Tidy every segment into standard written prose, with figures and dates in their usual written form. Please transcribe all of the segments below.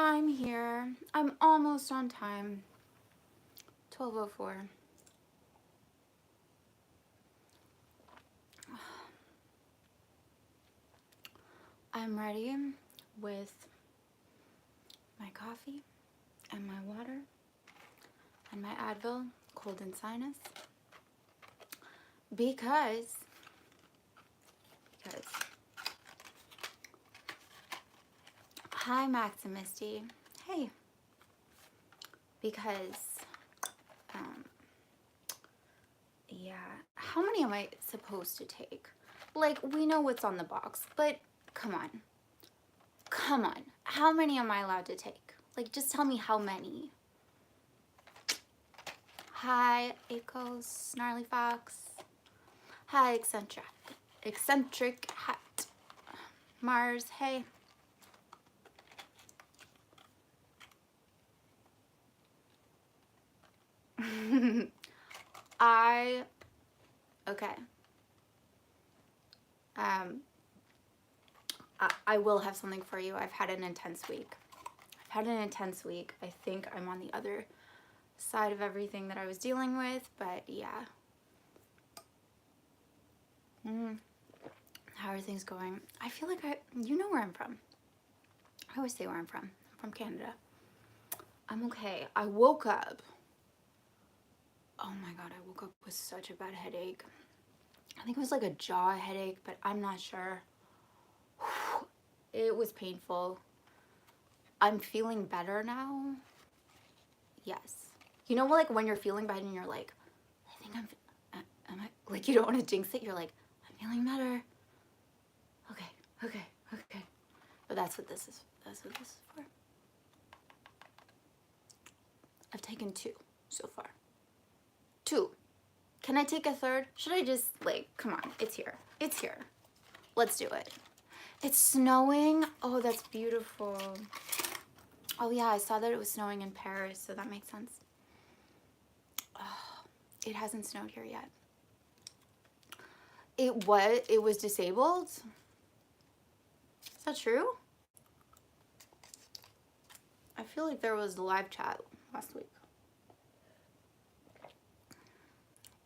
I'm here. I'm almost on time. 12:04. I'm ready with my coffee and my water and my Advil, cold and sinus, because hi Max and Misty. Hey. Because yeah, how many am I supposed to take? Like, we know what's on the box, but come on. Come on. How many am I allowed to take? Like, just tell me how many. Hi, Echoes, Snarly Fox. Hi, Eccentric Hat. Mars, hey. Okay. I will have something for you. I've had an intense week. I think I'm on the other side of everything that I was dealing with, but yeah. How are things going? I feel like you know where I'm from. I always say where I'm from. I'm from Canada. I'm okay. I woke up. Oh my God, I woke up with such a bad headache. I think it was like a jaw headache, but I'm not sure. It was painful. I'm feeling better now. Yes. You know, like when you're feeling bad and you're like, I think am I, like you don't want to jinx it. You're like, I'm feeling better. Okay. But that's what this is. That's what this is for. I've taken 2 so far. 2. Can I take a third? Should I just, like, come on, it's here. It's here. Let's do it. It's snowing. Oh, that's beautiful. Oh yeah, I saw that it was snowing in Paris, so that makes sense. Oh, it hasn't snowed here yet. It was disabled? Is that true? I feel like there was a live chat last week.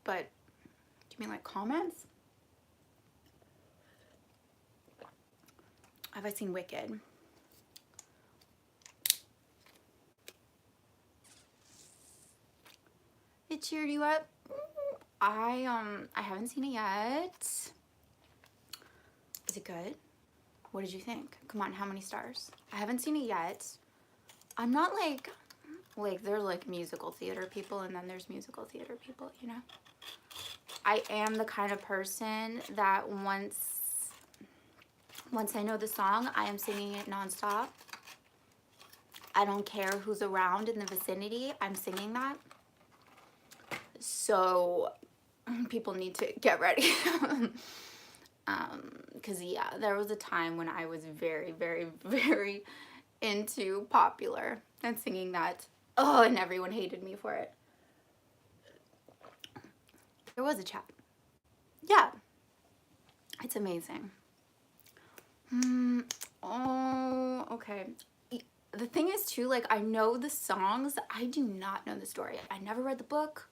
But, do you mean like comments? Have I seen Wicked? It cheered you up? I haven't seen it yet. Is it good? What did you think? Come on, how many stars? I haven't seen it yet. I'm not like there's like musical theater people and then there's musical theater people, you know? I am the kind of person that once I know the song, I am singing it nonstop. I don't care who's around in the vicinity, I'm singing that. So people need to get ready. Because yeah, there was a time when I was very, very, very into Popular and singing that. Oh, and everyone hated me for it. There was a chat. Yeah. It's amazing. Oh, okay. The thing is too, like, I know the songs. I do not know the story. I never read the book.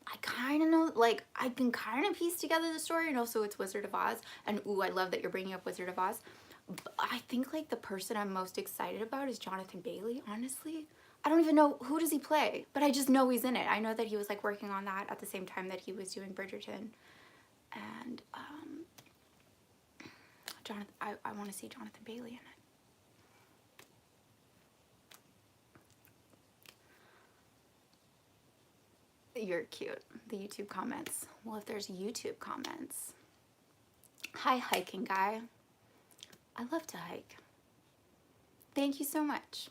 I kind of know, like, I can kind of piece together the story, and also it's Wizard of Oz. And ooh, I love that you're bringing up Wizard of Oz. But I think, like, the person I'm most excited about is Jonathan Bailey, honestly. I don't even know, who does he play? But I just know he's in it. I know that he was, like, working on that at the same time that he was doing Bridgerton. And, I want to see Jonathan Bailey in it. You're cute. The YouTube comments. Well, if there's YouTube comments. Hi, hiking guy. I love to hike. Thank you so much.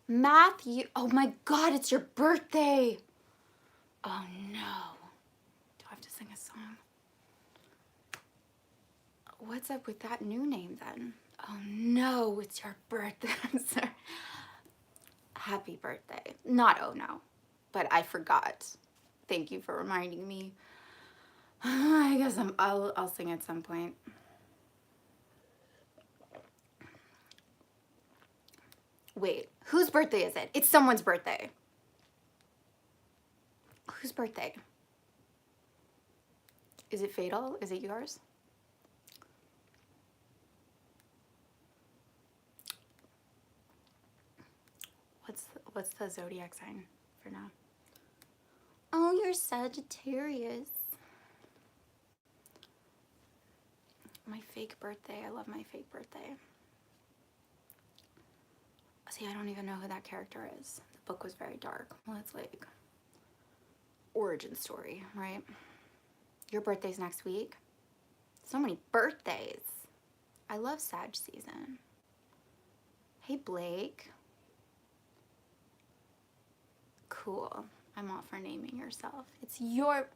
Matthew. Oh my God, it's your birthday. Oh no. Do I have to sing a song? What's up with that new name then? Oh no, it's your birthday. I'm sorry. Happy birthday. Not oh no, but I forgot. Thank you for reminding me. I guess I'll sing at some point. Wait, whose birthday is it? It's someone's birthday. Whose birthday? Is it Fatal? Is it yours? What's the zodiac sign for now? Oh, you're Sagittarius. My fake birthday. I love my fake birthday. See, I don't even know who that character is. The book was very dark. Well, it's like origin story, right? Your birthday's next week. So many birthdays. I love Sag season. Hey, Blake. Cool. I'm all for naming yourself. It's your...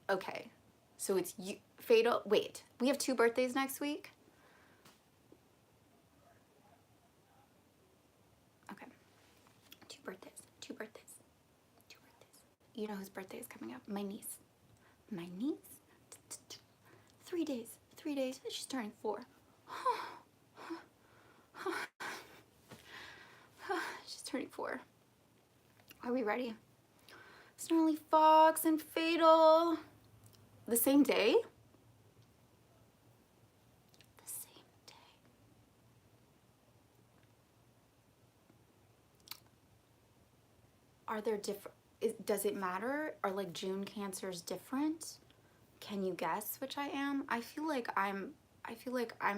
Okay. So it's you... Fatal... Wait. We have 2 birthdays next week? Okay. 2 birthdays. 2 birthdays. 2 birthdays. You know whose birthday is coming up? My niece. My niece? 3 days. 3 days. She's turning 4. She's turning 4. Are we ready? Snarly Fox and Fatal. The same day? The same day. Are there different... Does it matter? Are like June cancers different? Can you guess which I am? I feel like I'm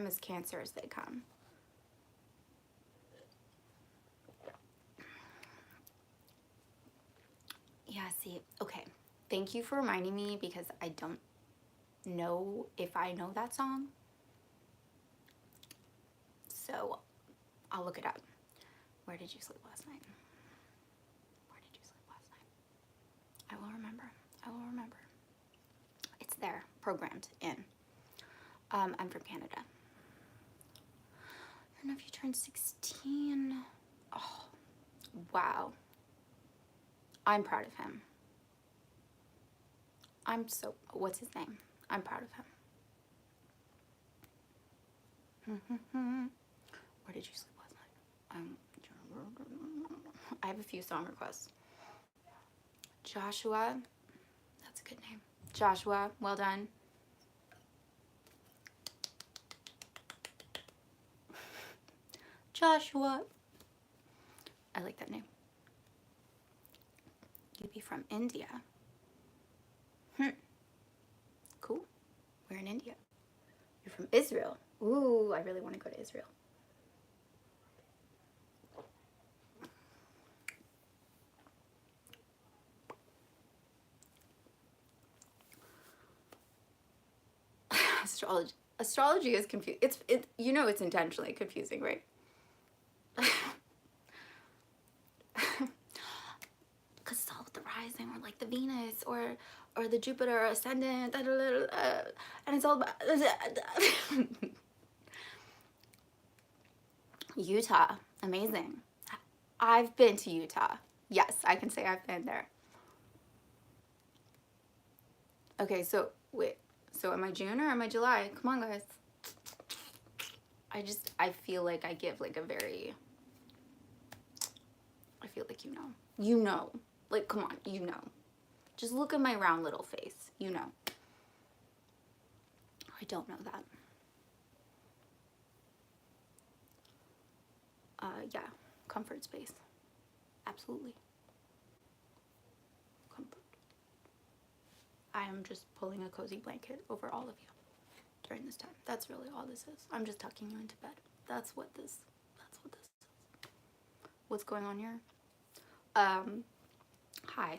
as Cancer as they come. Yeah, see, okay. Thank you for reminding me because I don't know if I know that song. So I'll look it up. Where did you sleep last night? Where did you sleep last night? I will remember. I will remember. It's there, programmed in. I'm from Canada. Your nephew turned 16. Oh, wow. I'm proud of him. What's his name? I'm proud of him. Where did you sleep last night? I have a few song requests. Joshua, that's a good name. Joshua, well done. Joshua. I like that name. You'd be from India. Cool. We're in India. You're from Israel. Ooh, I really want to go to Israel. Astrology is confusing. You know it's intentionally confusing, right? Because it's all with the rising, or like the Venus, or the Jupiter ascendant, and it's all about Utah. Amazing. I've been to Utah. Yes, I can say I've been there. Okay, so wait. So am I June or am I July? Come on, guys. I feel like I give like a very... I feel like you know. You know. Like, come on, you know. Just look at my round little face. You know. I don't know that. Yeah. Comfort space. Absolutely. Comfort. I am just pulling a cozy blanket over all of you during this time. That's really all this is. I'm just tucking you into bed. That's what this is. What's going on here? Hi.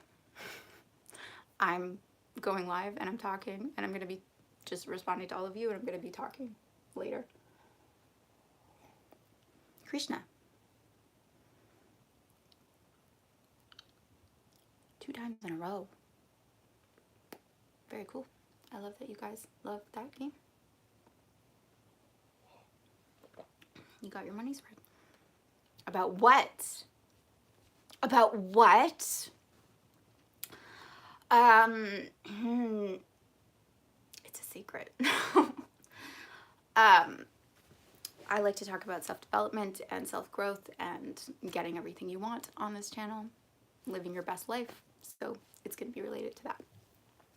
I'm going live and I'm talking and I'm going to be just responding to all of you and I'm going to be talking later. Krishna. 2 times in a row. Very cool. I love that you guys love that game. You got your money's worth. About what? About what? It's a secret. I like to talk about self-development and self-growth and getting everything you want on this channel, living your best life. So it's going to be related to that.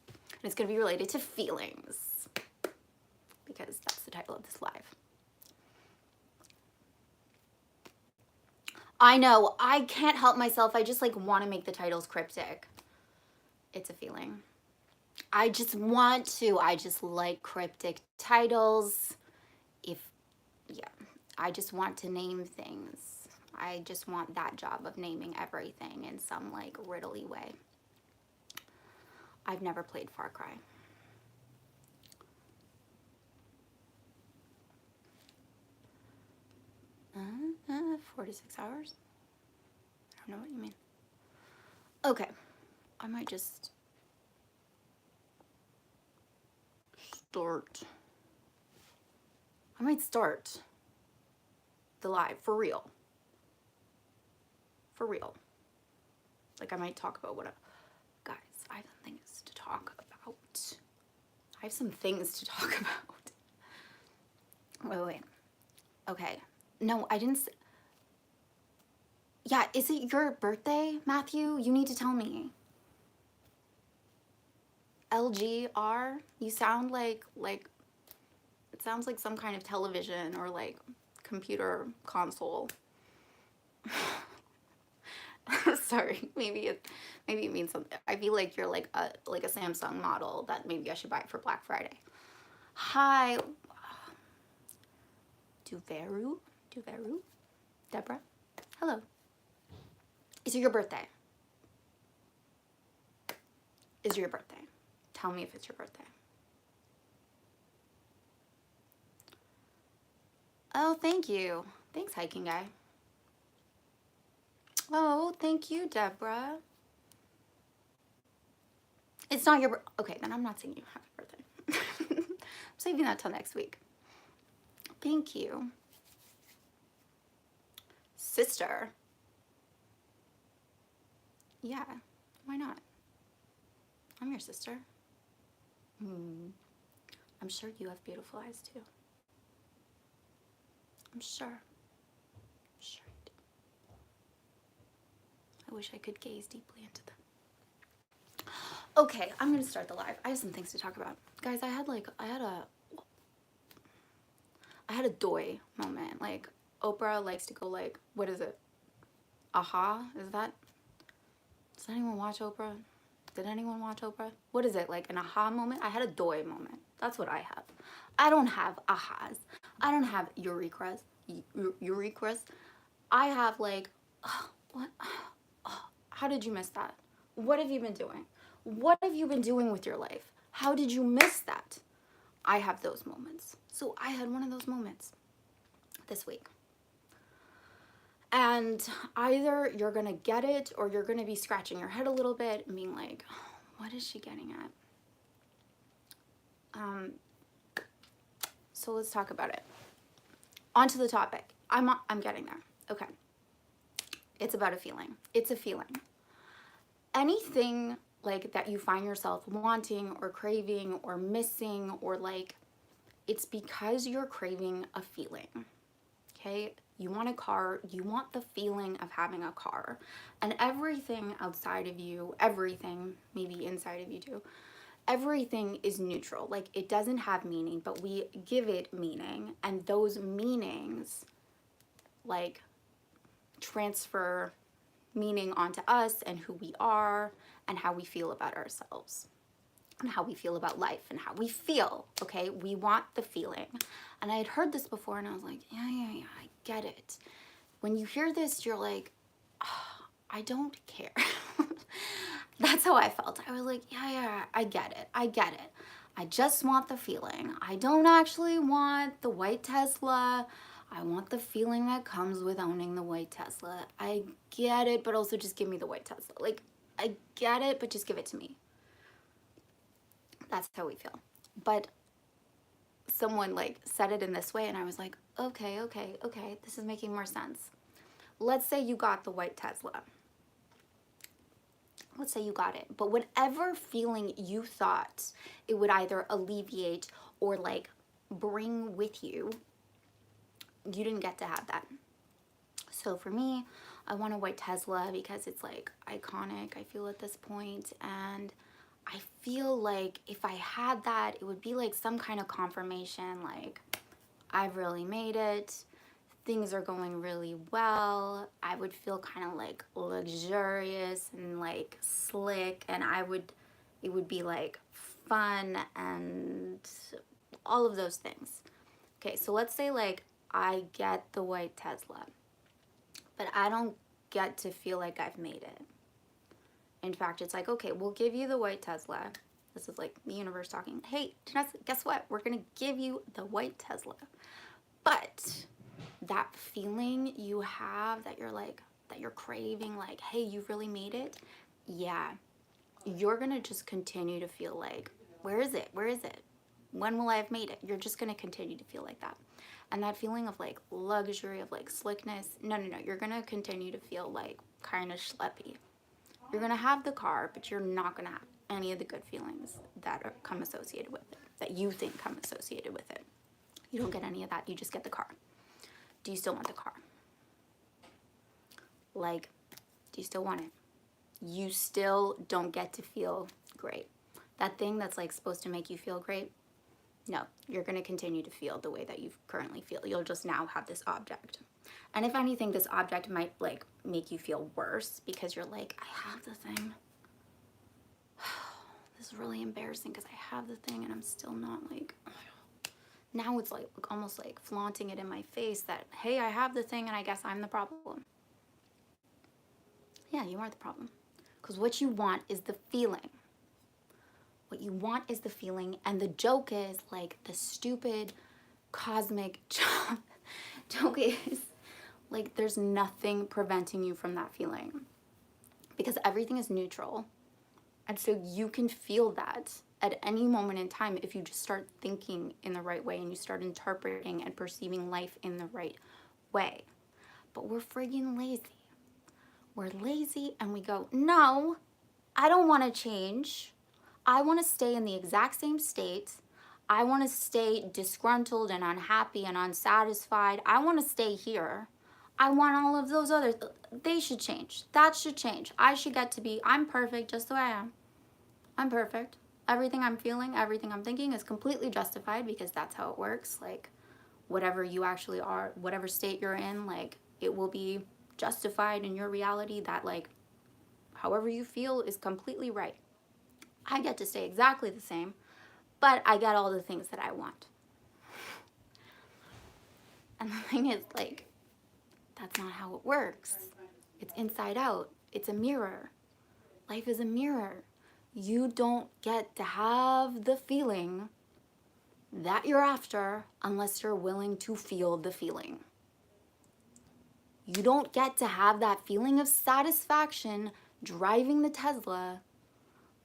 And it's going to be related to feelings, because that's the title of this live. I know, I can't help myself. I just like want to make the titles cryptic. It's a feeling. I just want to. I just like cryptic titles. Yeah, I just want to name things. I just want that job of naming everything in some like riddly way. I've never played Far Cry. 4 to 6 hours? I don't know what you mean. Okay, I might just start. I might start the live for real. For real. Like I might talk about guys, I have some things to talk about. I have some things to talk about. Wait. Okay. No, I didn't. Yeah, is it your birthday, Matthew? You need to tell me. LGR? You sound like it sounds like some kind of television or like computer console. Sorry, maybe it means something. I feel like you're like a Samsung model that maybe I should buy for Black Friday. Hi. Duveru? Deborah? Hello. Is it your birthday? Is it your birthday? Tell me if it's your birthday. Oh, thank you. Thanks, hiking guy. Oh, thank you, Deborah. It's not your okay, then I'm not singing you happy birthday. I'm saving that till next week. Thank you. Sister. Yeah, why not? I'm your sister. I'm sure you have beautiful eyes too. I'm sure. I'm sure you do. I wish I could gaze deeply into them. Okay, I'm gonna start the live. I have some things to talk about. Guys, I had a doy moment. Like, Oprah likes to go like, what is it? Aha? Does anyone watch Oprah? Did anyone watch Oprah? What is it, like an aha moment? I had a doy moment. That's what I have. I don't have ahas. I don't have eurekras. I have like, oh, what? Oh, how did you miss that? What have you been doing? What have you been doing with your life? How did you miss that? I have those moments. So I had one of those moments this week. And either you're gonna get it or you're gonna be scratching your head a little bit and being like, what is she getting at? So let's talk about it. On to the topic. I'm getting there. Okay. It's about a feeling. It's a feeling. Anything like that you find yourself wanting or craving or missing, or like, it's because you're craving a feeling. Okay? You want a car, you want the feeling of having a car, and everything outside of you, everything, maybe inside of you too, everything is neutral. Like, it doesn't have meaning, but we give it meaning, and those meanings like transfer meaning onto us and who we are and how we feel about ourselves and how we feel about life and how we feel. Okay, we want the feeling. And I had heard this before and I was like, yeah, I get it. When you hear this, you're like, oh, I don't care. That's how I felt. I was like, yeah, I get it. I just want the feeling. I don't actually want the white Tesla. I want the feeling that comes with owning the white Tesla. I get it, but also just give me the white Tesla. Like, I get it, but just give it to me. That's how we feel. But someone like said it in this way and I was like, okay, this is making more sense. Let's say you got the white Tesla. Let's say you got it. But whatever feeling you thought it would either alleviate or like bring with you, you didn't get to have that. So for me, I want a white Tesla because it's like iconic, I feel, at this point. And I feel like if I had that, it would be like some kind of confirmation, like I've really made it. Things are going really well. I would feel kind of like luxurious and like slick, and it would be like fun and all of those things. Okay, so let's say like I get the white Tesla, but I don't get to feel like I've made it. In fact, it's like, okay, we'll give you the white Tesla. This is like the universe talking. Hey, guess what? We're gonna give you the white Tesla. But that feeling you have that you're like, that you're craving, like, hey, you really made it. Yeah, you're gonna just continue to feel like, where is it? Where is it? When will I have made it? You're just gonna continue to feel like that. And that feeling of like luxury, of like slickness, no, you're gonna continue to feel like kind of schleppy. You're gonna have the car, but you're not gonna have any of the good feelings that come associated with it, that you think come associated with it. You don't get any of that, you just get the car. Do you still want the car? Like, do you still want it? You still don't get to feel great. That thing that's like supposed to make you feel great, no, you're gonna continue to feel the way that you currently feel. You'll just now have this object. And if anything, this object might like make you feel worse because you're like, I have the thing. This is really embarrassing because I have the thing and I'm still not like, now it's like almost like flaunting it in my face that, hey, I have the thing and I guess I'm the problem. Yeah, you are the problem. Because what you want is the feeling. What you want is the feeling, and the joke is like the stupid cosmic joke is like there's nothing preventing you from that feeling because everything is neutral. And so you can feel that at any moment in time if you just start thinking in the right way and you start interpreting and perceiving life in the right way. But we're friggin' lazy. We're lazy and we go, no, I don't want to change. I want to stay in the exact same state. I want to stay disgruntled and unhappy and unsatisfied. I want to stay here. I want all of those others. They should change. That should change. I should get to be, I'm perfect just the way I am. I'm perfect. Everything I'm feeling, everything I'm thinking is completely justified because that's how it works. Like, whatever you actually are, whatever state you're in, like, it will be justified in your reality that, like, however you feel is completely right. I get to stay exactly the same, but I get all the things that I want. And the thing is, like, that's not how it works. It's inside out. It's a mirror. Life is a mirror. You don't get to have the feeling that you're after unless you're willing to feel the feeling. You don't get to have that feeling of satisfaction driving the Tesla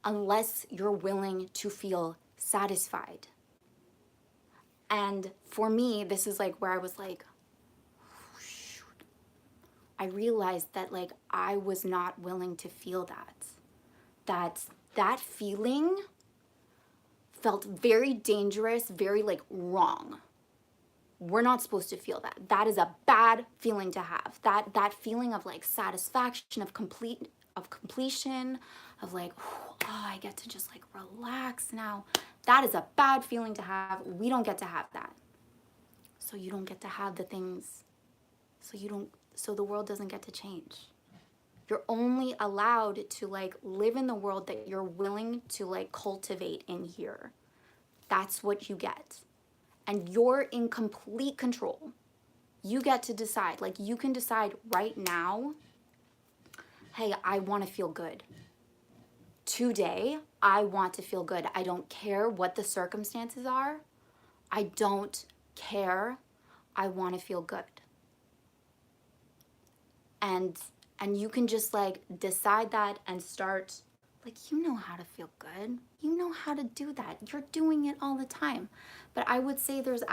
unless you're willing to feel satisfied. And for me, this is like where I was like, oh, shoot. I realized that like I was not willing to feel that. That feeling felt very dangerous, very like wrong. We're not supposed to feel that. That is a bad feeling to have. That feeling of like satisfaction, of completion, of like, oh, I get to just like relax now. That is a bad feeling to have. We don't get to have that. So you don't get to have the things. So the world doesn't get to change. You're only allowed to like live in the world that you're willing to like cultivate in here. That's what you get. And you're in complete control. You get to decide. Like, you can decide right now, hey, I want to feel good. Today, I want to feel good. I don't care what the circumstances are. I don't care. I want to feel good. And you can just like decide that and start, like, you know how to feel good. You know how to do that. You're doing it all the time. But I would say there's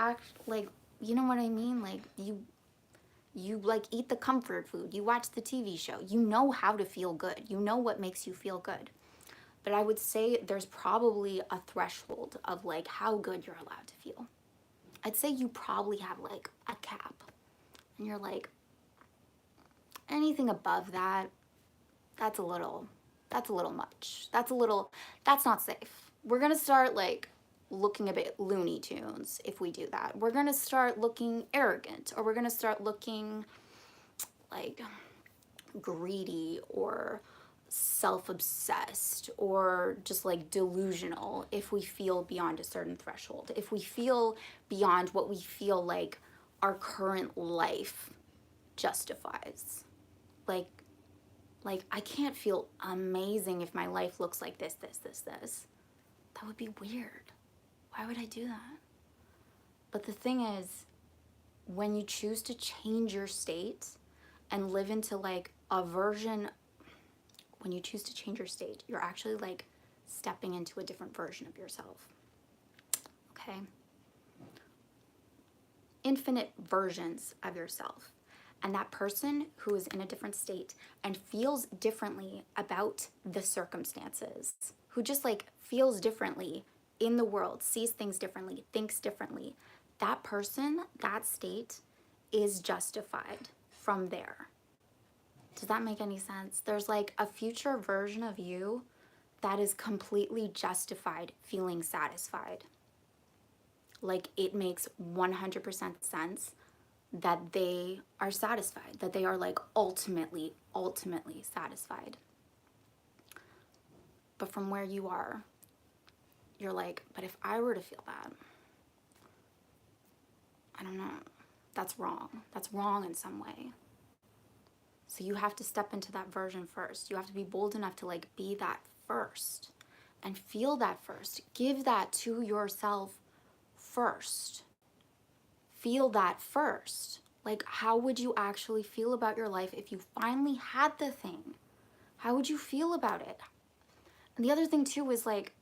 like, you know what I mean? Like, you like eat the comfort food. You watch the TV show. You know how to feel good. You know what makes you feel good. But I would say there's probably a threshold of like how good you're allowed to feel. I'd say you probably have like a cap. And you're like, anything above that, that's a little much. That's not safe. We're gonna start like looking a bit Looney Tunes if we do that. We're gonna start looking arrogant, or we're gonna start looking like greedy or self-obsessed or just like delusional if we feel beyond a certain threshold. If we feel beyond what we feel like our current life justifies. Like I can't feel amazing if my life looks like this. That would be weird. Why would I do that? But the thing is, when you choose to change your state and live into like a version, when you choose to change your state, you're actually like stepping into a different version of yourself. Okay? Infinite versions of yourself. And that person who is in a different state and feels differently about the circumstances, who just like feels differently in the world, sees things differently, thinks differently, that person, that state is justified from there. Does that make any sense? There's like a future version of you that is completely justified feeling satisfied. Like it makes 100% sense that they are satisfied, that they are like ultimately satisfied. But from where you are, you're like, but if I were to feel that, I don't know, that's wrong. That's wrong in some way. So you have to step into that version first. You have to be bold enough to like be that first and feel that first. Give that to yourself first. Feel that first. Like, how would you actually feel about your life if you finally had the thing? How would you feel about it? And the other thing too is like,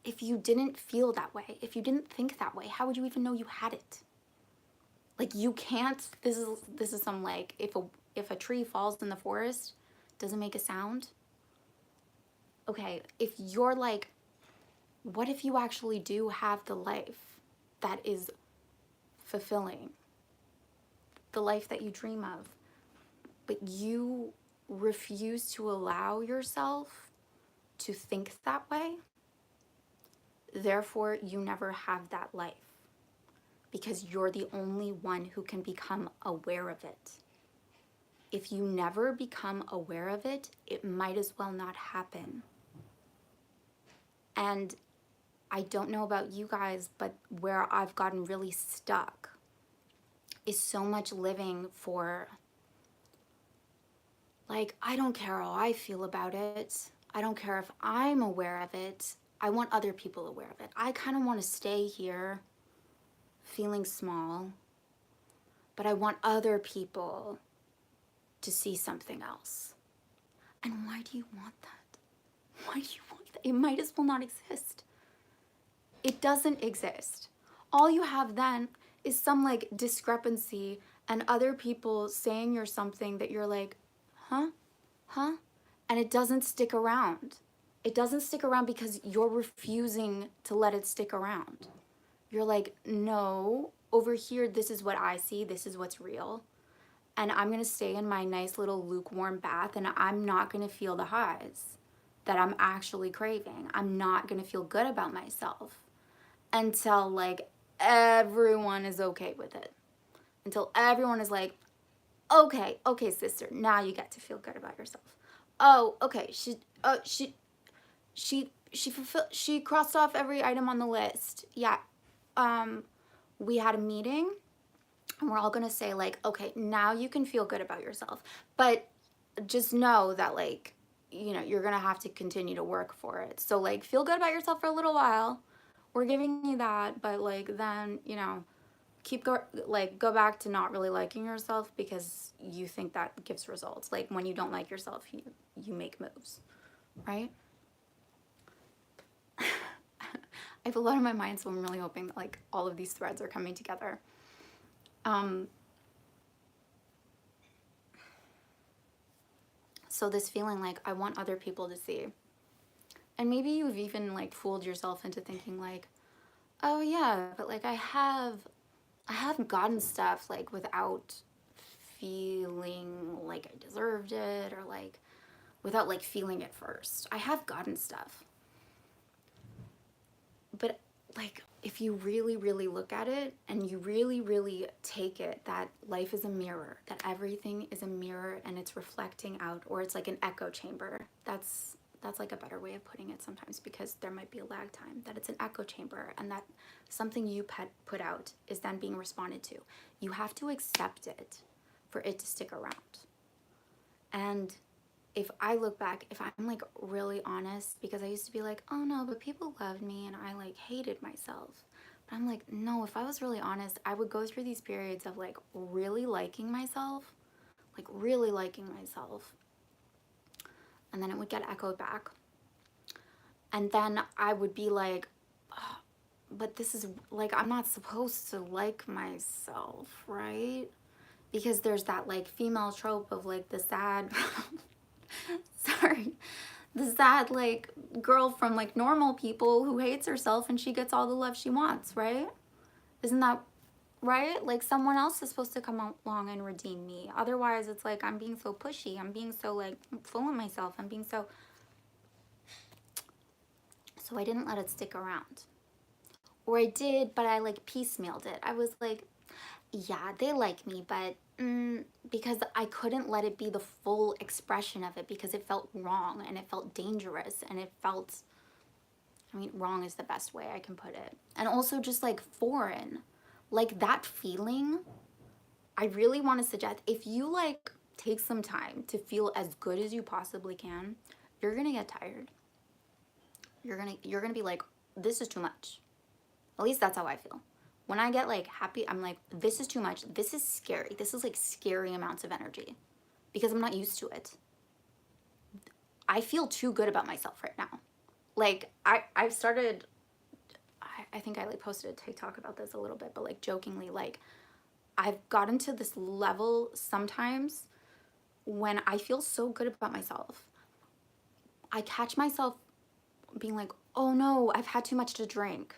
if you didn't feel that way, if you didn't think that way, how would you even know you had it? Like you can't, this is some like, if a tree falls in the forest, doesn't make a sound. Okay, if you're like, what if you actually do have the life that is fulfilling, the life that you dream of, but you refuse to allow yourself to think that way? Therefore, you never have that life because you're the only one who can become aware of it. If you never become aware of it, it might as well not happen. And I don't know about you guys, but where I've gotten really stuck is so much living for, like, I don't care how I feel about it. I don't care if I'm aware of it. I want other people aware of it. I kind of want to stay here feeling small, but I want other people to see something else. And why do you want that? Why do you want that? It might as well not exist. It doesn't exist. All you have then is some like discrepancy and other people saying you're something that you're like, huh? And it doesn't stick around. It doesn't stick around because you're refusing to let it stick around. You're like, no, over here, this is what I see. This is what's real. And I'm going to stay in my nice little lukewarm bath and I'm not going to feel the highs that I'm actually craving. I'm not going to feel good about myself until like everyone is okay with it. Until everyone is like, okay, sister, now you get to feel good about yourself. Oh, okay, she crossed off every item on the list. Yeah, we had a meeting and we're all gonna say like, okay, now you can feel good about yourself, but just know that like, you know, you're gonna have to continue to work for it. So like, feel good about yourself for a little while. We're giving you that, but like then, you know, go back to not really liking yourself because you think that gives results. Like when you don't like yourself, you make moves, right? I have a lot on my mind, so I'm really hoping that like all of these threads are coming together. So this feeling like I want other people to see. And maybe you've even like fooled yourself into thinking like, oh yeah, but like I have I have gotten stuff like without feeling like I deserved it, or like without like feeling it first. I have gotten stuff. But like if you really, really look at it and you really, really take it that life is a mirror, that everything is a mirror and it's reflecting out, or it's like an echo chamber. That's like a better way of putting it sometimes, because there might be a lag time, that it's an echo chamber, and that something you put out is then being responded to. You have to accept it for it to stick around. And if I look back, if I'm like really honest, because I used to be like, oh no, but people loved me and I like hated myself. But I'm like, no, if I was really honest, I would go through these periods of like really liking myself, like really liking myself. And then it would get echoed back. And then I would be like, oh, but this is like, I'm not supposed to like myself, right? Because there's that like female trope of like the sad, sorry, the sad like girl from like normal people who hates herself and she gets all the love she wants, right? Isn't that right? Like someone else is supposed to come along and redeem me. Otherwise, it's like I'm being so pushy. I'm being so like full of myself. I'm being so. So I didn't let it stick around. Or I did, but I like piecemealed it. I was like, yeah, they like me, but because I couldn't let it be the full expression of it, because it felt wrong and it felt dangerous and it felt, I mean, wrong is the best way I can put it. And also just like foreign. Like that feeling, I really want to suggest if you like take some time to feel as good as you possibly can, you're going to get tired. You're going to be like, this is too much. At least that's how I feel. When I get like happy, I'm like, this is too much. This is scary. This is like scary amounts of energy because I'm not used to it. I feel too good about myself right now. Like I've started, I think I like posted a TikTok about this a little bit, but like jokingly, like I've gotten to this level sometimes when I feel so good about myself. I catch myself being like, oh no, I've had too much to drink.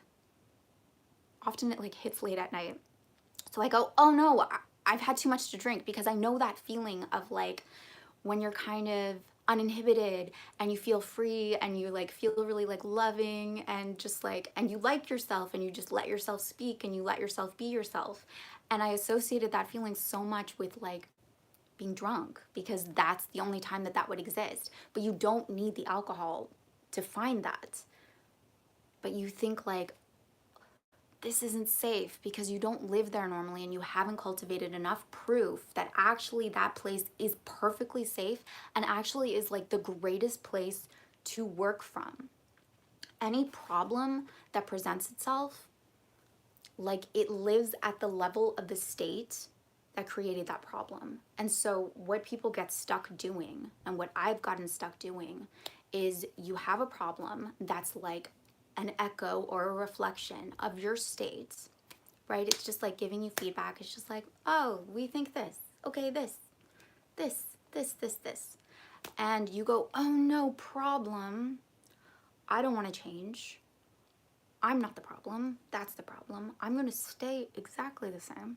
Often it like hits late at night. So I go, oh no, I've had too much to drink, because I know that feeling of like when you're kind of uninhibited and you feel free and you like feel really like loving and just like, and you like yourself and you just let yourself speak and you let yourself be yourself. And I associated that feeling so much with like being drunk, because that's the only time that that would exist. But you don't need the alcohol to find that. But you think like, this isn't safe because you don't live there normally and you haven't cultivated enough proof that actually that place is perfectly safe and actually is like the greatest place to work from. Any problem that presents itself, like it lives at the level of the state that created that problem. And so what people get stuck doing, and what I've gotten stuck doing, is you have a problem that's like an echo or a reflection of your state, right? It's just like giving you feedback. It's just like, oh, we think this. Okay, this. And you go, oh no, problem. I don't want to change. I'm not the problem. That's the problem. I'm going to stay exactly the same.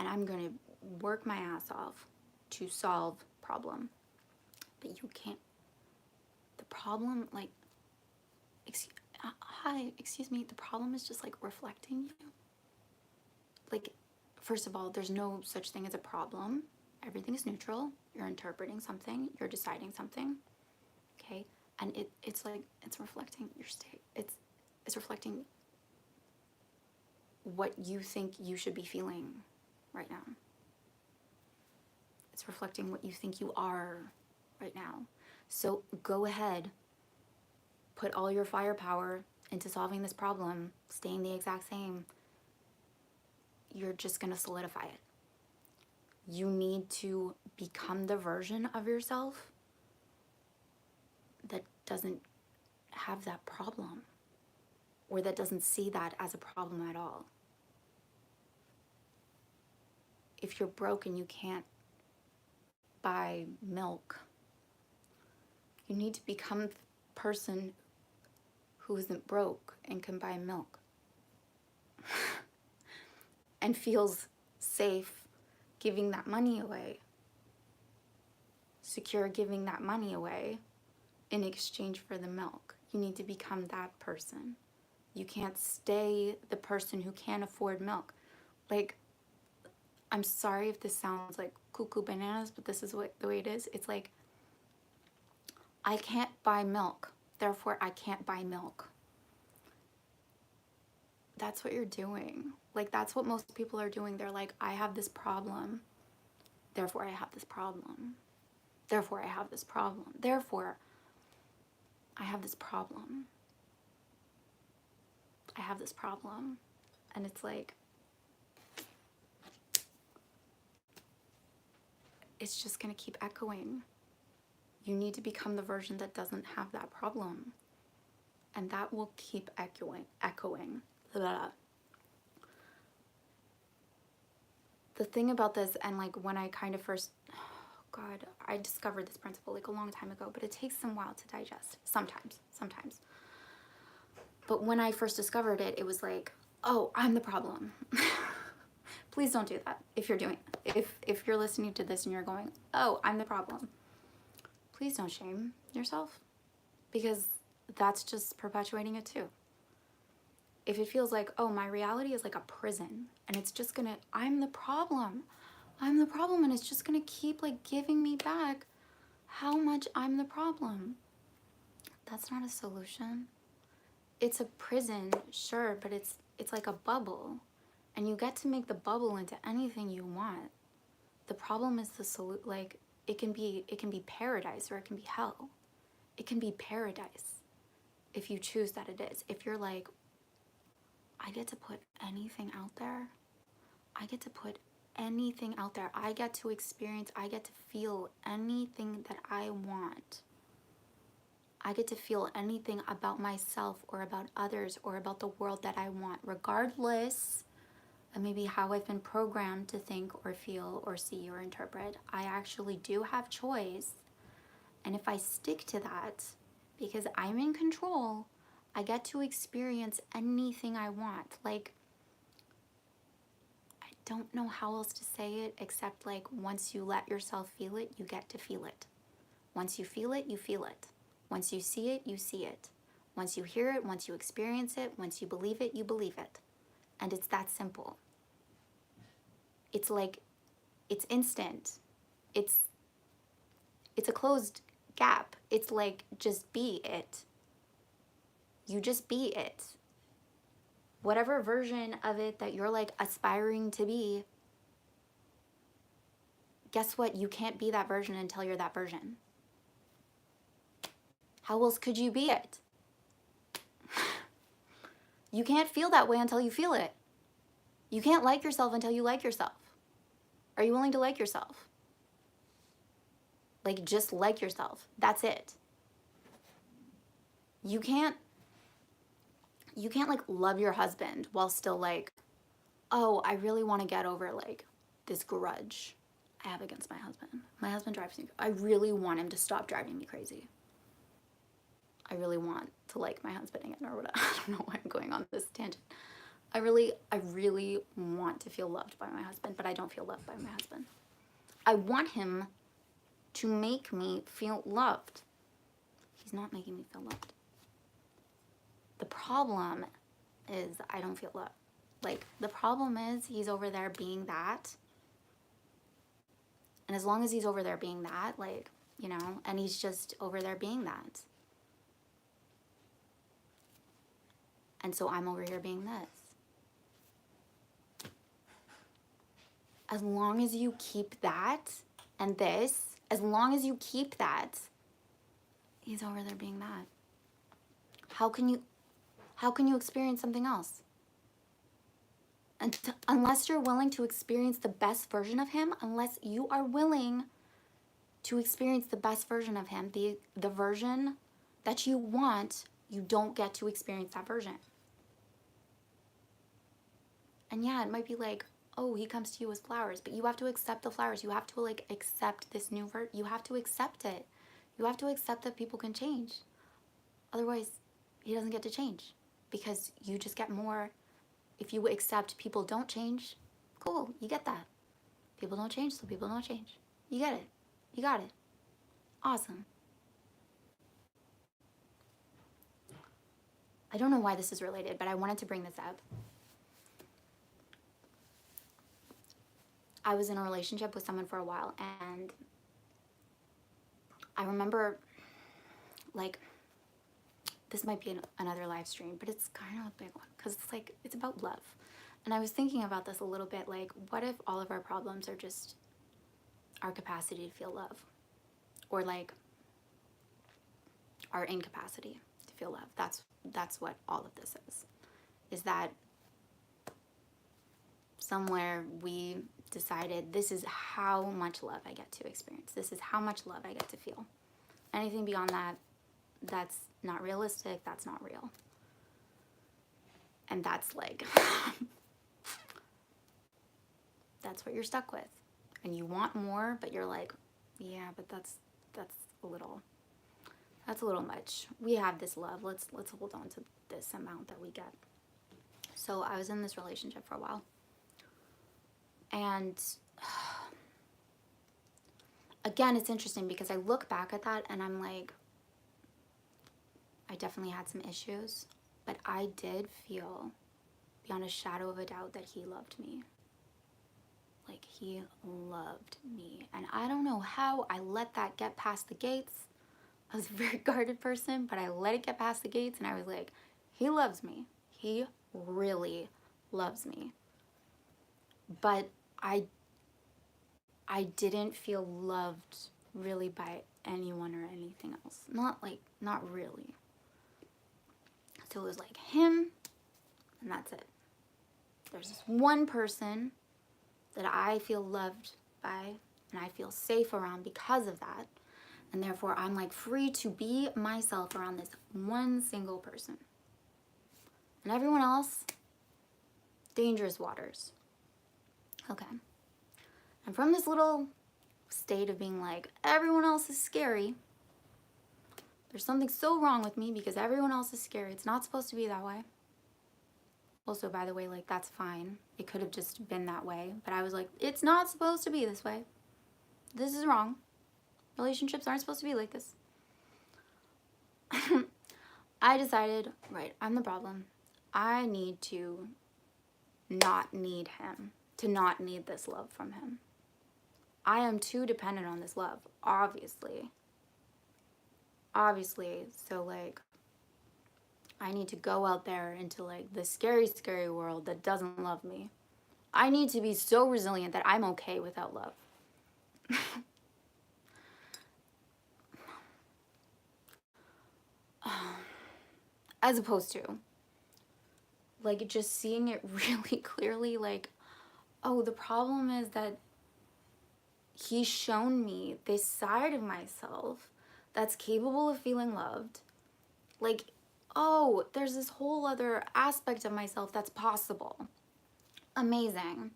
And I'm going to work my ass off to solve problem. But you can't. The problem, like, excuse me, the problem is just like reflecting you. Like, first of all, there's no such thing as a problem. Everything is neutral. You're interpreting something, you're deciding something. Okay? And it's like it's reflecting your state. It's reflecting what you think you should be feeling right now. It's reflecting what you think you are right now. So go ahead, put all your firepower into solving this problem, staying the exact same. You're just going to solidify it. You need to become the version of yourself that doesn't have that problem, or that doesn't see that as a problem at all. If you're broke and you can't buy milk, you need to become the person who isn't broke and can buy milk. and feels safe giving that money away, secure giving that money away in exchange for the milk. You need to become that person. You can't stay the person who can't afford milk. Like, I'm sorry if this sounds like cuckoo bananas, but this is the way it is. It's like, I can't buy milk, therefore I can't buy milk. That's what you're doing. Like, that's what most people are doing. They're like, I have this problem, therefore I have this problem. Therefore I have this problem. Therefore I have this problem. I have this problem. And it's like, it's just gonna keep echoing. You need to become the version that doesn't have that problem. And that will keep echoing. Blah. The thing about this, and like when I kind of first, oh God, I discovered this principle like a long time ago, but it takes some while to digest. Sometimes. But when I first discovered it, it was like, oh, I'm the problem. Please don't do that if you're doing, if you're listening to this and you're going, oh, I'm the problem. Please don't shame yourself, because that's just perpetuating it too. If it feels like, oh, my reality is like a prison and it's just gonna, I'm the problem, and it's just gonna keep like giving me back how much I'm the problem. That's not a solution. It's a prison, sure, but it's like a bubble, and you get to make the bubble into anything you want. The problem is like, it can be paradise or it can be hell. It can be paradise if you choose that it is. If you're like, I get to put anything out there. I get to put anything out there. I get to experience, I get to feel anything that I want. I get to feel anything about myself or about others or about the world that I want, regardless of maybe how I've been programmed to think or feel or see or interpret. I actually do have choice. And if I stick to that, because I'm in control, I get to experience anything I want. Like, I don't know how else to say it except like, once you let yourself feel it, you get to feel it. Once you feel it, you feel it. Once you see it, you see it. Once you hear it, once you experience it, once you believe it, you believe it. And it's that simple. It's like, it's instant. It's a closed gap. It's like, just be it. You just be it. Whatever version of it that you're like aspiring to be, guess what? You can't be that version until you're that version. How else could you be it? You can't feel that way until you feel it. You can't like yourself until you like yourself. Are you willing to like yourself? Like, just like yourself. That's it. You can't like love your husband while still like, oh, I really want to get over like this grudge I have against my husband. My husband drives me, I really want him to stop driving me crazy. I really want to like my husband again, or whatever. I don't know why I'm going on this tangent. I really want to feel loved by my husband, but I don't feel loved by my husband. I want him to make me feel loved. He's not making me feel loved. The problem is I don't feel loved. Like, the problem is he's over there being that. And as long as he's over there being that, like, you know, and he's just over there being that. And so I'm over here being this. As long as you keep that and this, as long as you keep that, he's over there being that. How can you experience something else? And unless you're willing to experience the best version of him, unless you are willing to experience the best version of him, the version that you want, you don't get to experience that version. And yeah, it might be like, oh, he comes to you with flowers, but you have to accept the flowers. You have to like accept this new you have to accept it. You have to accept that people can change. Otherwise, he doesn't get to change, because you just get more. If you accept people don't change, Cool, you get that. People don't change, so people don't change. You get it. You got it. Awesome. I don't know why this is related, but I wanted to bring this up. I was in a relationship with someone for a while, and I remember, like, this might be another live stream, but it's kind of a big one because it's like, it's about love. And I was thinking about this a little bit, like, what if all of our problems are just our capacity to feel love? Or like our incapacity to feel love. That's what all of this is that somewhere we decided this is how much love I get to experience. This is how much love I get to feel. Anything beyond that, that's not realistic. That's not real. And that's like, that's what you're stuck with. And you want more, but you're like, yeah, but that's a little much. We have this love. Let's hold on to this amount that we get. So I was in this relationship for a while. And again, it's interesting because I look back at that and I'm like, I definitely had some issues, but I did feel beyond a shadow of a doubt that he loved me. Like, he loved me. And I don't know how I let that get past the gates. I was a very guarded person, but I let it get past the gates and I was like, he loves me. He really loves me. But I didn't feel loved really by anyone or anything else. Not really. So it was like him, and that's it. There's this one person that I feel loved by, and I feel safe around because of that. And therefore, I'm like free to be myself around this one single person. And everyone else, dangerous waters. Okay. And from this little state of being like, everyone else is scary. There's something so wrong with me because everyone else is scary. It's not supposed to be that way. Also, by the way, like, that's fine. It could have just been that way. But I was like, it's not supposed to be this way. This is wrong. Relationships aren't supposed to be like this. I decided, right, I'm the problem. I need to not need him. To not need this love from him. I am too dependent on this love, obviously. So, like, I need to go out there into, like, the scary, scary world that doesn't love me. I need to be so resilient that I'm okay without love. As opposed to, like, just seeing it really clearly, like, oh, the problem is that he's shown me this side of myself that's capable of feeling loved. Like, oh, there's this whole other aspect of myself that's possible. Amazing.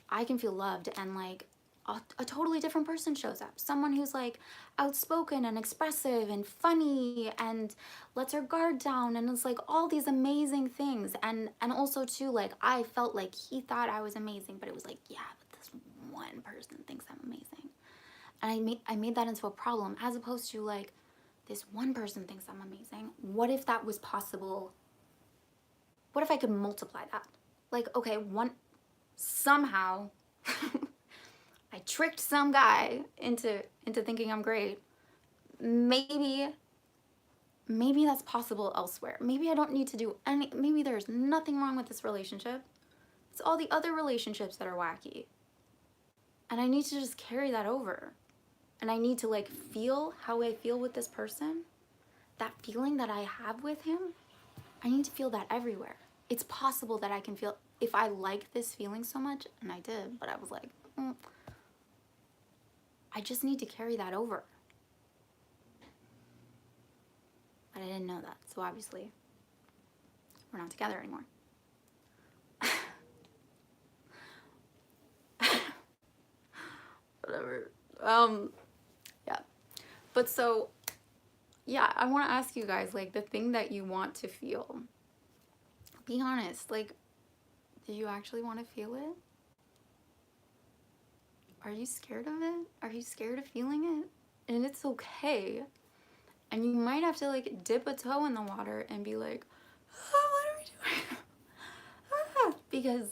I can feel loved, and like a totally different person shows up. Someone who's like outspoken and expressive and funny and lets her guard down and it's like all these amazing things. And also too, like, I felt like he thought I was amazing, but it was like, yeah, but this one person thinks I'm amazing. And I made that into a problem, as opposed to like, this one person thinks I'm amazing. What if that was possible? What if I could multiply that? Like, okay, somehow I tricked some guy into thinking I'm great. Maybe that's possible elsewhere. Maybe I don't need to do maybe there's nothing wrong with this relationship. It's all the other relationships that are wacky. And I need to just carry that over. And I need to like feel how I feel with this person. That feeling that I have with him, I need to feel that everywhere. It's possible that I can feel, if I like this feeling so much, and I did, but I was like, I just need to carry that over. But I didn't know that, so obviously, we're not together anymore. Whatever. Yeah. But so, yeah, I want to ask you guys, like, the thing that you want to feel. Be honest, like, Do you actually want to feel it? Are you scared of it? Are you scared of feeling it? And it's okay. And you might have to like dip a toe in the water and be like, oh, what are we doing?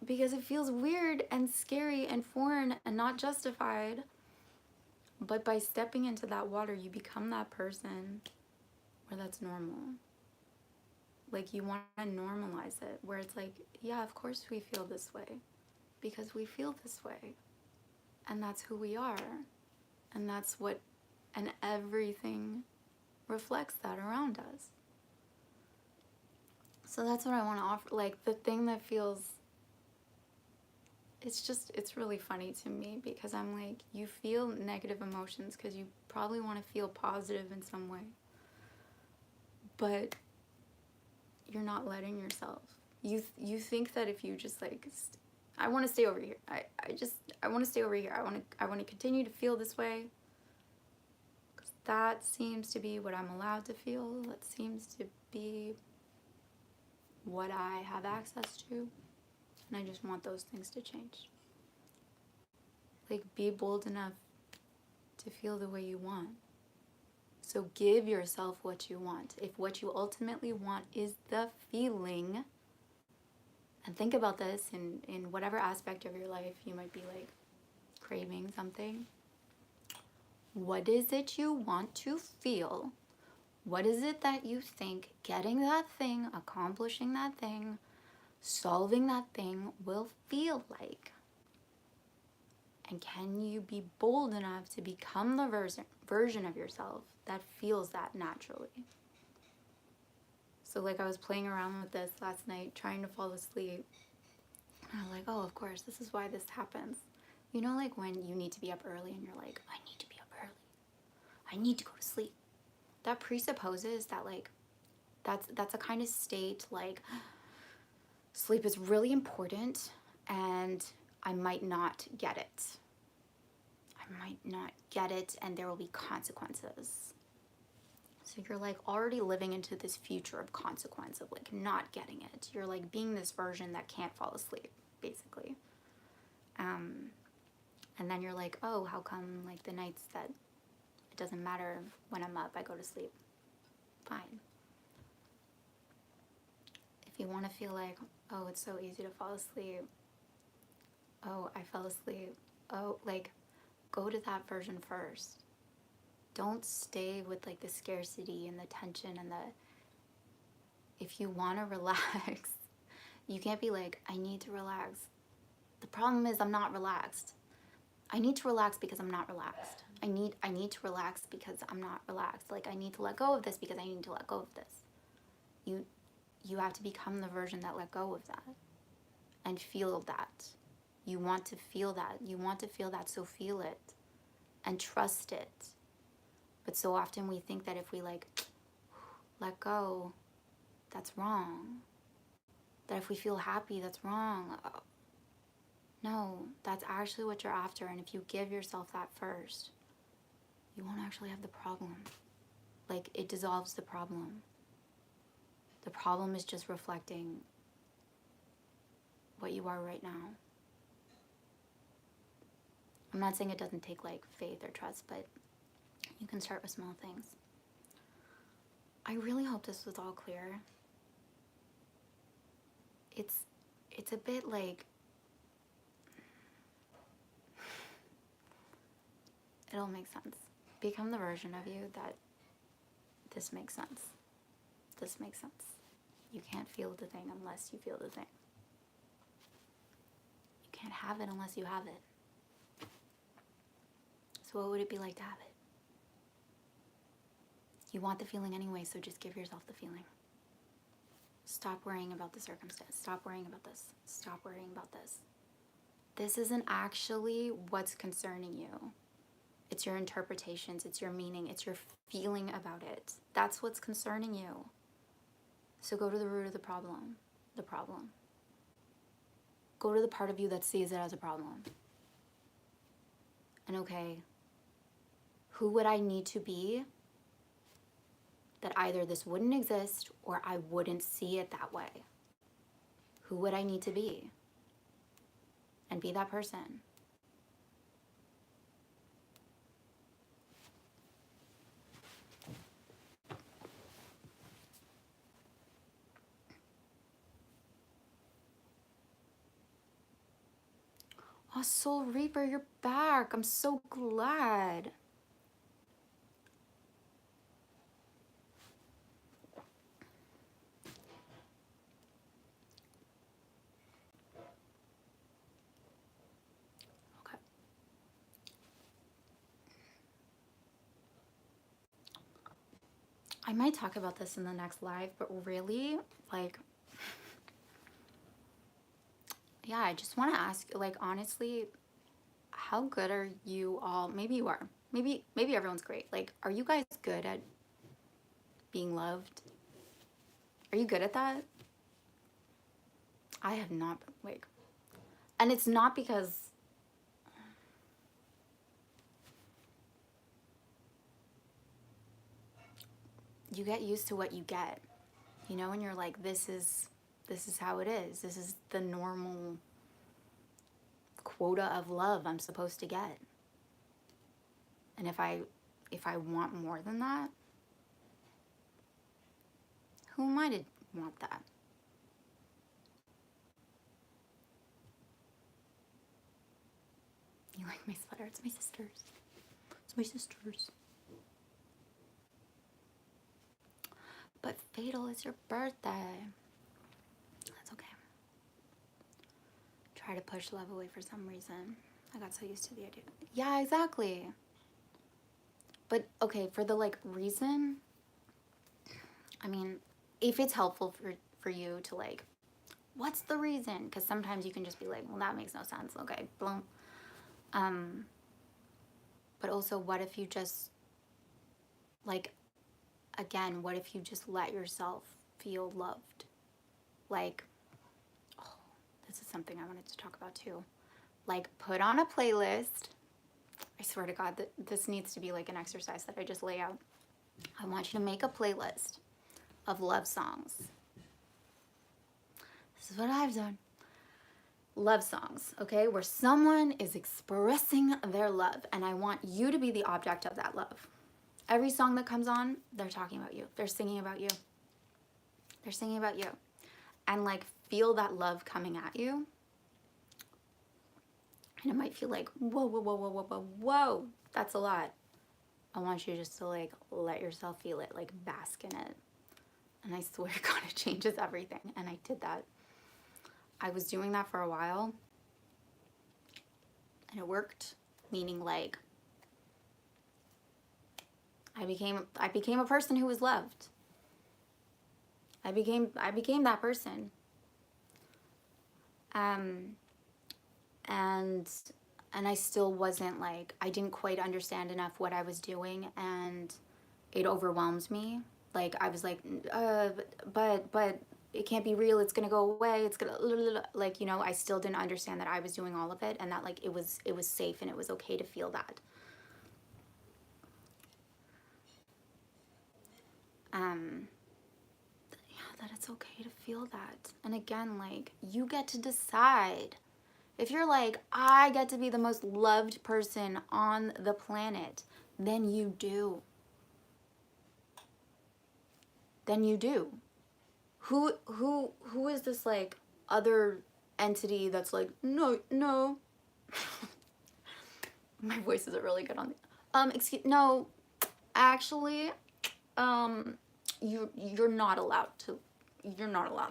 Because it feels weird and scary and foreign and not justified. But by stepping into that water, you become that person where that's normal. Like you want to normalize it, where it's like, yeah, of course we feel this way because we feel this way. And that's who we are. And that's what, and everything reflects that around us. So that's what I want to offer. Like the thing that feels, it's really funny to me because I'm like, you feel negative emotions because you probably want to feel positive in some way. But you're not letting yourself. You think that if you just like, I want to stay over here. I want to stay over here. I want to continue to feel this way. Because that seems to be what I'm allowed to feel. That seems to be what I have access to. And I just want those things to change. Like, be bold enough to feel the way you want. So give yourself what you want. If what you ultimately want is the feeling, and think about this in whatever aspect of your life you might be like craving something. What is it you want to feel? What is it that you think getting that thing, accomplishing that thing, solving that thing will feel like? And can you be bold enough to become the version of yourself that feels that naturally? So like I was playing around with this last night, trying to fall asleep. And I was like, oh, of course, this is why this happens. You know, like when you need to be up early and you're like, I need to be up early. I need to go to sleep. That presupposes that like, that's a kind of state like sleep is really important and I might not get it. I might not get it and there will be consequences. So you're like already living into this future of consequence of like not getting it. You're like being this version that can't fall asleep, basically. And then you're like, oh, how come like the nights that it doesn't matter when I'm up, I go to sleep? Fine. If you want to feel like, oh, it's so easy to fall asleep. Oh, I fell asleep. Oh, like go to that version first. Don't stay with like the scarcity and the tension and the, if you want to relax, you can't be like, I need to relax. The problem is I'm not relaxed. I need to relax because I'm not relaxed. I need to relax because I'm not relaxed. Like I need to let go of this because I need to let go of this. You have to become the version that let go of that and feel that. You want to feel that. You want to feel that, so feel it and trust it. But so often we think that if we like let go, that's wrong. That if we feel happy, that's wrong. No, that's actually what you're after. And if you give yourself that first, you won't actually have the problem. Like it dissolves the problem. The problem is just reflecting what you are right now. I'm not saying it doesn't take like faith or trust, but you can start with small things. I really hope this was all clear. It's a bit like, it'll make sense. Become the version of you that this makes sense. This makes sense. You can't feel the thing unless you feel the thing. You can't have it unless you have it. So what would it be like to have it? You want the feeling anyway, so just give yourself the feeling. Stop worrying about the circumstance. Stop worrying about this. Stop worrying about this. This isn't actually what's concerning you. It's your interpretations, it's your meaning, it's your feeling about it. That's what's concerning you. So go to the root of the problem. The problem. Go to the part of you that sees it as a problem. And okay, who would I need to be that either this wouldn't exist or I wouldn't see it that way? who would I need to be? And be that person. Oh, Soul Reaper, you're back. I'm so glad. Okay. I might talk about this in the next live, but really, like, yeah, I just want to ask, like, honestly, how good are you all? Maybe you are. Maybe everyone's great. Like, are you guys good at being loved? Are you good at that? I have not, like, and it's not because you get used to what you get, you know, and you're like, this is how it is. This is the normal quota of love I'm supposed to get. And if I want more than that, who am I to want that? You like my sweater? It's my sister's. It's my sister's. But Fatal, it's your birthday. That's okay. Try to push love away for some reason. I got so used to the idea. Yeah, exactly. But okay, for the like reason, I mean, if it's helpful for you to like, what's the reason? Because sometimes you can just be like, well, that makes no sense. Okay, boom. But also, what if you just, like, again, what if you just let yourself feel loved? Like, oh, this is something I wanted to talk about too. Like, put on a playlist. I swear to God that this needs to be like an exercise that I just lay out. I want you to make a playlist of love songs. This is what I've done. Love songs, okay? Where someone is expressing their love, and I want you to be the object of that love. Every song that comes on, they're talking about you. They're singing about you. They're singing about you. And like, feel that love coming at you. And it might feel like, whoa, whoa, whoa, whoa, whoa, whoa, whoa. That's a lot. I want you just to like, let yourself feel it, like bask in it. And I swear to God, it changes everything. And I did that. I was doing that for a while. And it worked. Meaning like, I became a person who was loved. I became that person. And I still wasn't like, I didn't quite understand enough what I was doing, and it overwhelmed me. Like I was like, but it can't be real. It's gonna go away. It's gonna, like, you know, I still didn't understand that I was doing all of it, and that like it was safe and it was okay to feel that. Yeah, that it's okay to feel that. And again, like, you get to decide. If you're like, I get to be the most loved person on the planet, then you do. Then you do. Who is this like other entity that's like, no. My voice isn't really good on the no, actually, you're not allowed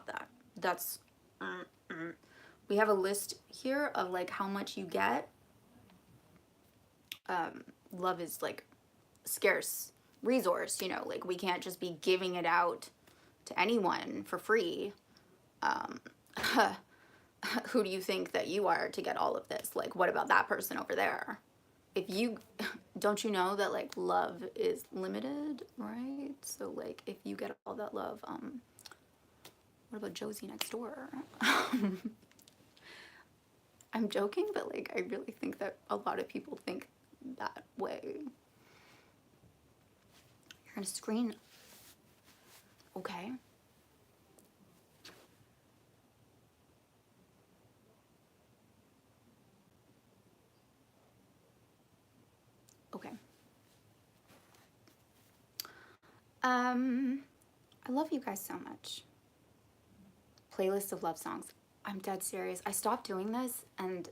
that. That's we have a list here of like how much you get. Love is like scarce resource, you know, like we can't just be giving it out to anyone for free. Who do you think that you are to get all of this? Like, what about that person over there? If you don't, you know that like love is limited, right? So like if you get all that love, what about Josie next door? I'm joking, but like I really think that a lot of people think that way. You're gonna screen. Okay. I love you guys so much. Playlist of love songs. I'm dead serious. I stopped doing this and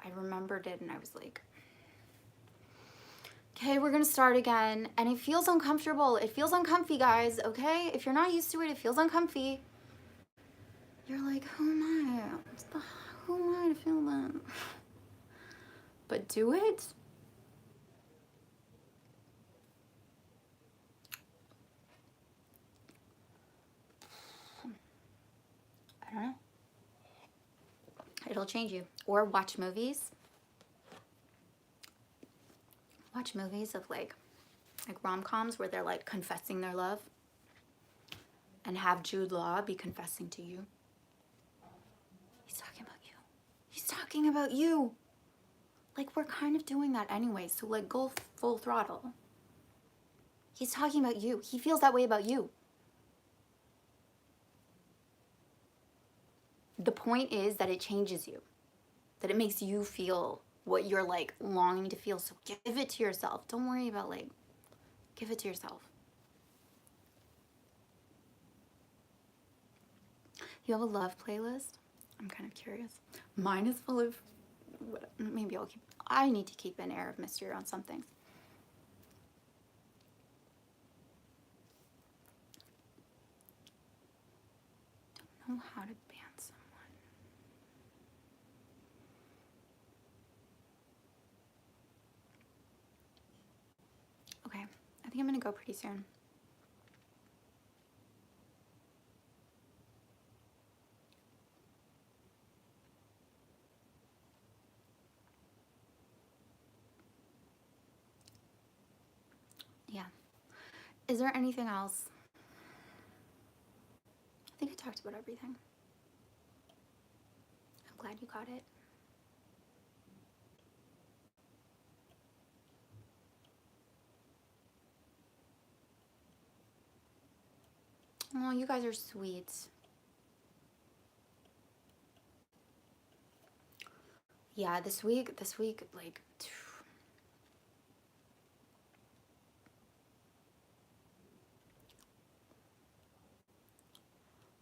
I remembered it and I was like, okay, we're gonna start again. And it feels uncomfortable. It feels uncomfy, guys, okay? If you're not used to it, it feels uncomfy. You're like, who am I? Who am I to feel that? But do it. I don't know. It'll change you. Or watch movies. Watch movies of like rom-coms where they're like confessing their love. And have Jude Law be confessing to you. He's talking about you. He's talking about you. Like, we're kind of doing that anyway, so like go full throttle. He's talking about you. He feels that way about you. The point is that it changes you. That it makes you feel what you're like longing to feel. So give it to yourself. Don't worry about like, give it to yourself. You have a love playlist? I'm kind of curious. Mine is full of, maybe I need to keep an air of mystery on some things. Don't know how to ban someone. Okay, I think I'm gonna go pretty soon. Yeah. Is there anything else? I think I talked about everything. I'm glad you got it. Oh, you guys are sweet. Yeah, this week, like,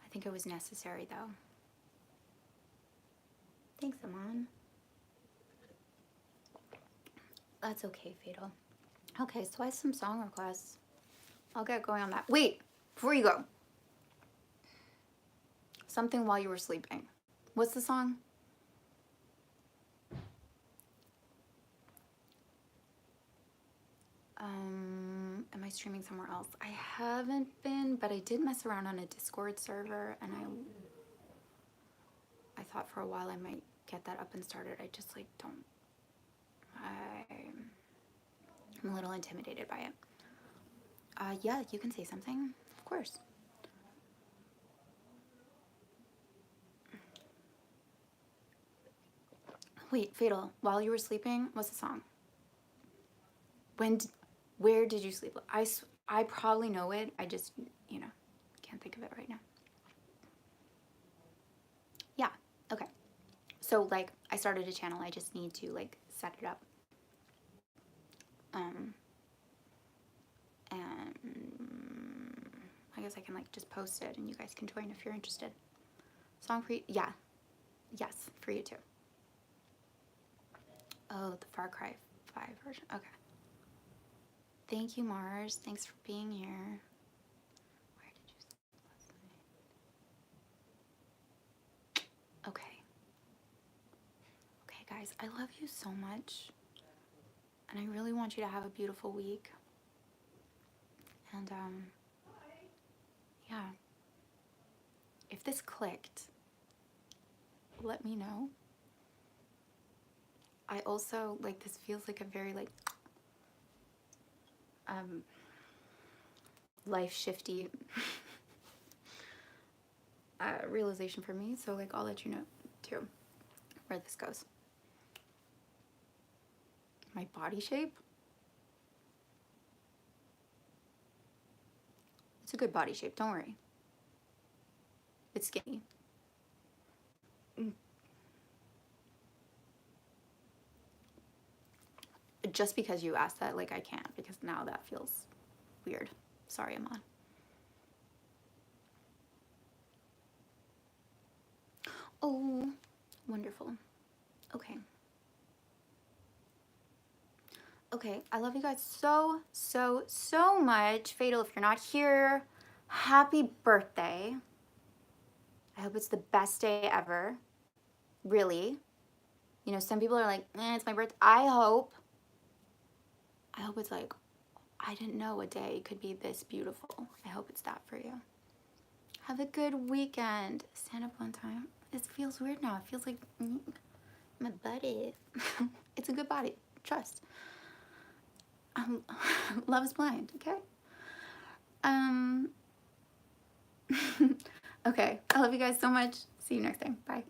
I think it was necessary though. Thanks, Aman. That's okay, Fatal. Okay, so I have some song requests. I'll get going on that. Wait, before you go. Something While You Were Sleeping. What's the song? Am I streaming somewhere else? I haven't been, but I did mess around on a Discord server and I thought for a while I might get that up and started. I just like don't, I'm a little intimidated by it. Yeah, you can say something, of course. Wait, Fatal, While You Were Sleeping, what's the song? Where did you sleep? I probably know it. I just, can't think of it right now. Yeah, okay. So, like, I started a channel. I just need to, like, set it up. And I guess I can, like, just post it and you guys can join if you're interested. Song for you? Yeah. Yes, for you too. Oh, the Far Cry 5 version. Okay. Thank you, Mars. Thanks for being here. Where did you sleep last night? Okay. Okay, guys, I love you so much. And I really want you to have a beautiful week. And, yeah. If this clicked, let me know. I also, like, this feels like a very, like, life-shifty realization for me. So, like, I'll let you know, too, where this goes. My body shape? It's a good body shape, don't worry. It's skinny. Just because you asked that, like, I can't, because now that feels weird. Sorry, Aman. Oh, wonderful. Okay. Okay, I love you guys so, so, so much. Fatal, if you're not here, happy birthday. I hope it's the best day ever. Really. You know, some people are like, it's my birthday. I hope it's like, I didn't know a day could be this beautiful. I hope it's that for you. Have a good weekend. Stand up one time. It feels weird now. It feels like my body. It's a good body. Trust. Love is blind, okay? Um, okay. I love you guys so much. See you next time. Bye.